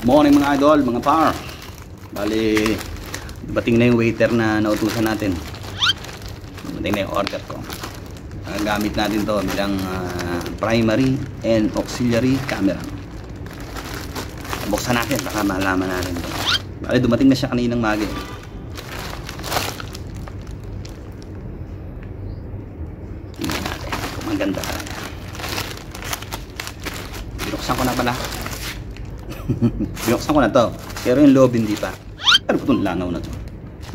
Morning mga idol, mga par. Bali, dumating na yung waiter na nautusan natin. Dumating na yung order ko. Gamit natin to bilang primary and auxiliary camera. Buksan natin, baka malaman natin to. Bali, dumating na siya kaninang maga. Tingnan natin kung maganda talaga. Binuksan ko na pala. Binuksan ko na to, pero yung loob hindi pa. Ano po itong langaw na to?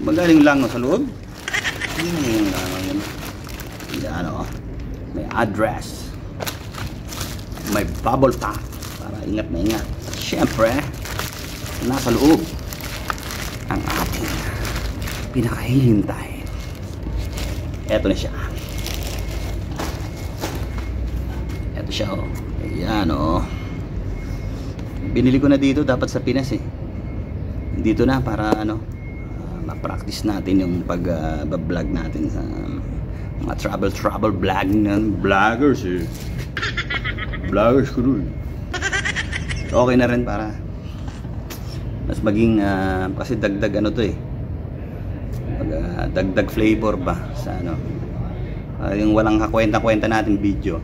Magaling langaw sa loob? Ano yung langaw yun? Ano, may address, may bubble pack para ingat na ingat. Siyempre, nasa loob ang ating pinakahihintay. Eto na siya. Eto siya, oh. Ayan, oh. Binili ko na dito, dapat sa Pinas eh. Dito na para ano, ma-practice natin yung pag-vlog natin sa mga travel vlog ng vloggers eh. Vloggers ko rin. Okay na rin para mas maging kasi dagdag ano to eh. Dagdag flavor ba sa ano. Yung walang kakwenta-kwenta natin video.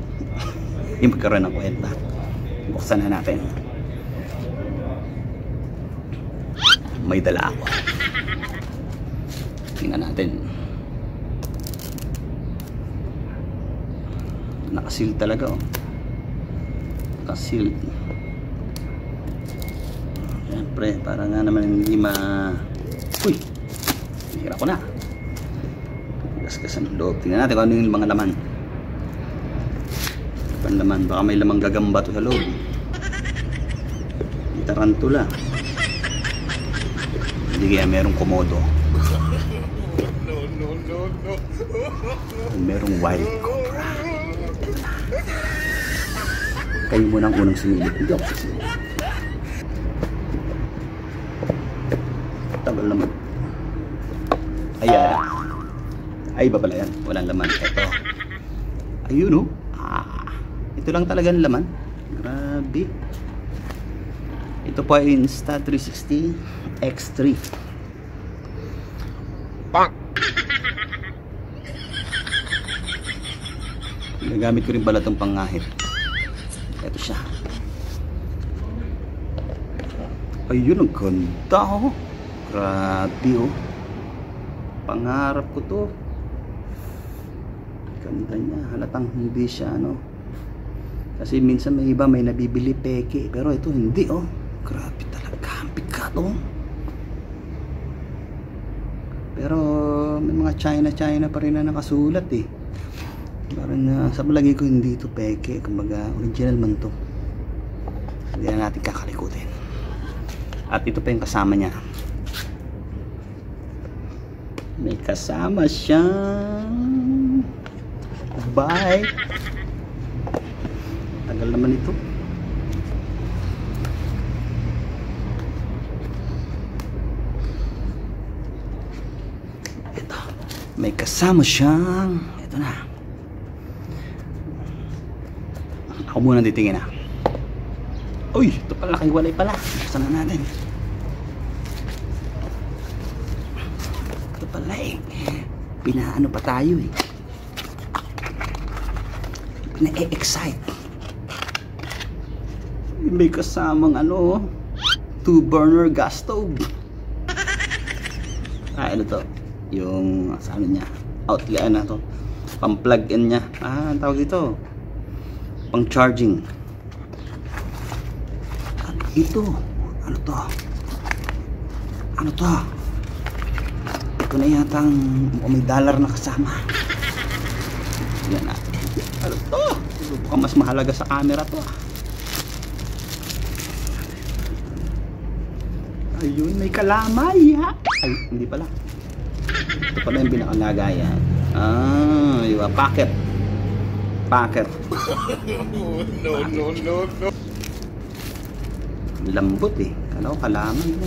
Yung magkaroon ng kwenta. Buksan na natin. May dala ako. Tingnan natin. Nakasil talaga oh. Nakasil. Siyempre, para nga naman hindi Uy! Hira ko na. Gasgasan ng loob. Tingnan natin kung ano yung mga laman. Laman. Baka may lamang gagamba to sa loob. Tarantula. Hindi kaya merong komodo. Merong wild cobra. Kayo muna ang unang sumilip. Hindi ako sumilip. Tagal naman. Ayan. Ay, iba pala yan. Walang laman. Ito. Ayun oh. Ito lang talagang laman. Grabe. Ito po ay Insta360 X3. Pang! Nagamit ko rin pala itong pangahit. Ito siya. Ayun, ang ganda oh. Grabe oh. Pangarap ko to. Ganda niya. Halatang hindi siya ano. Kasi minsan may iba may nabibili peke. Pero ito hindi oh. Grabe talaga. Ang bigat oh. Pero may mga China pa rin na nakasulat eh. Parang sa palagi ko hindi ito peke. Kumbaga original man to. Hindi na natin kakalikutin. At ito pa yung kasama niya. May kasama siyang bike. Tagal naman ito. Ito. May kasama siyang ito na. Ako muna titingin na. Uy, ito pala kahiwalay pala. Buksan na natin. Ito pala eh. Pinaano pa tayo eh. Pina-excite. May kasamang ano, 2-burner gas stove. Ano to? Yung sa ano niya, outlet na to. Pang plug in niya. Ang tawag dito. Pang charging. At ito, ano to? Ano to? Ito na yatang may dollar na kasama. Yan na. Ano to? Baka mas mahalaga sa camera to. Ayun, may kalamay ha? Ay, hindi pala. Ito pala yung pinakalagayan. Yung packet. Packet. No. Lambot eh. Kala ko kalamay mo.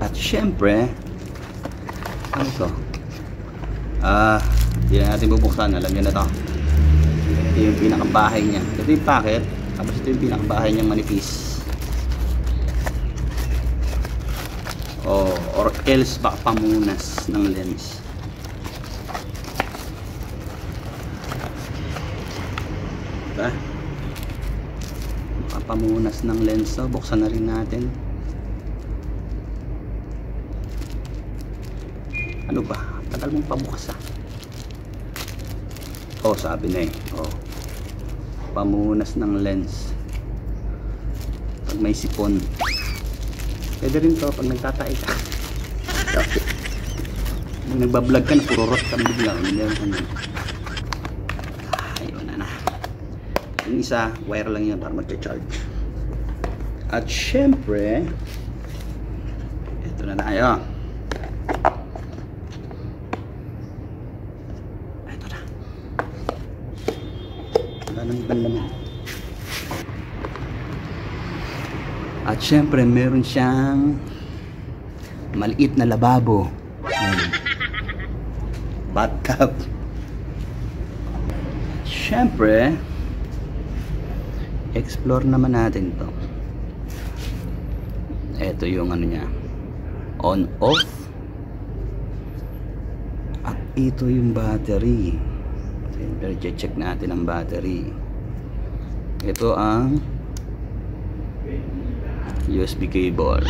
At syempre, ano to? Hindi na natin bubuksan. Alam nyo na to. Ito yung pinakabahay niya. Ito yung packet. Tapos ito yung pinakabahay niyang manipis. Or else baka pamunas ng lens. Diba? Baka pamunas ng lens. So, buksan na rin natin. Ano ba? Tagal mong pabukas ah. Sabi na eh. Pamunas ng lens. Pag may sipon. Pwede rin to pag nagtatay ka. Pag nagbablog ka na pururot ka bigla. Ayun na. Yung isa, wire lang yan para mag-charge. At syempre, ito na tayo. Ito na. Wala nang ibang laman. At syempre, meron siyang maliit na lababo. Bathtub. Syempre, explore naman natin to. Ito yung ano niya, on off. At ito yung battery. Siyempre, check natin ang battery. Ito ang USB cable.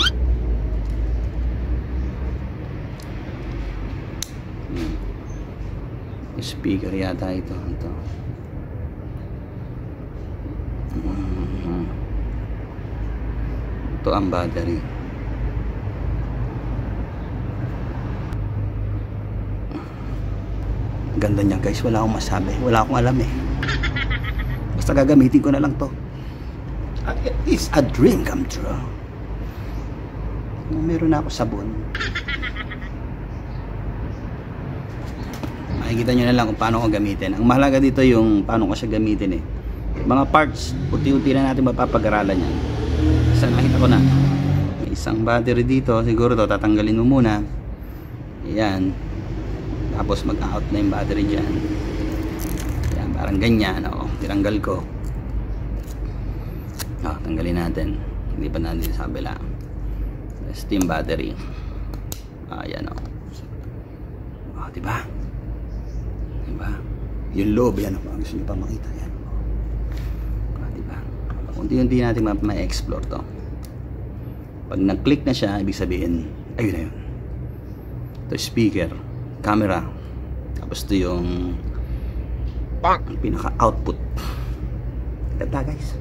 Speaker yata ito. Ito ang battery. Ganda niya guys, wala akong masabi. Wala akong alam eh. Basta gagamitin ko na lang to. It's a dream come true. Meron na ako sabon. Makikita nyo na lang kung paano ko gamitin. Ang mahalaga dito yung paano ko siya gamitin eh. Mga parts, unti-unti na natin mapapag-aralan yan. Isa nakita ko na. May isang battery dito. Siguro to tatanggalin mo muna. Ayan. Tapos mag-out na yung battery dyan. Ayan, parang ganyan. Tinanggal ko. Tanggalin natin. Hindi pa natin sa kabila. Steam battery. Ayan diba? Diba? Yung loob yan. Gusto nyo pa makita yan. Diba? Unti-unti natin ma-explore to. Pag nag-click na siya, ibig sabihin, ayun na yun. Ito speaker, camera. Tapos ito yung pinaka-output. Ganda guys.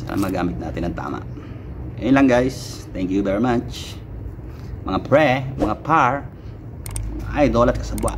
Magamit natin ang tama. Yun lang guys. Thank you very much. Mga pre, mga par, mga idol at kasabwat.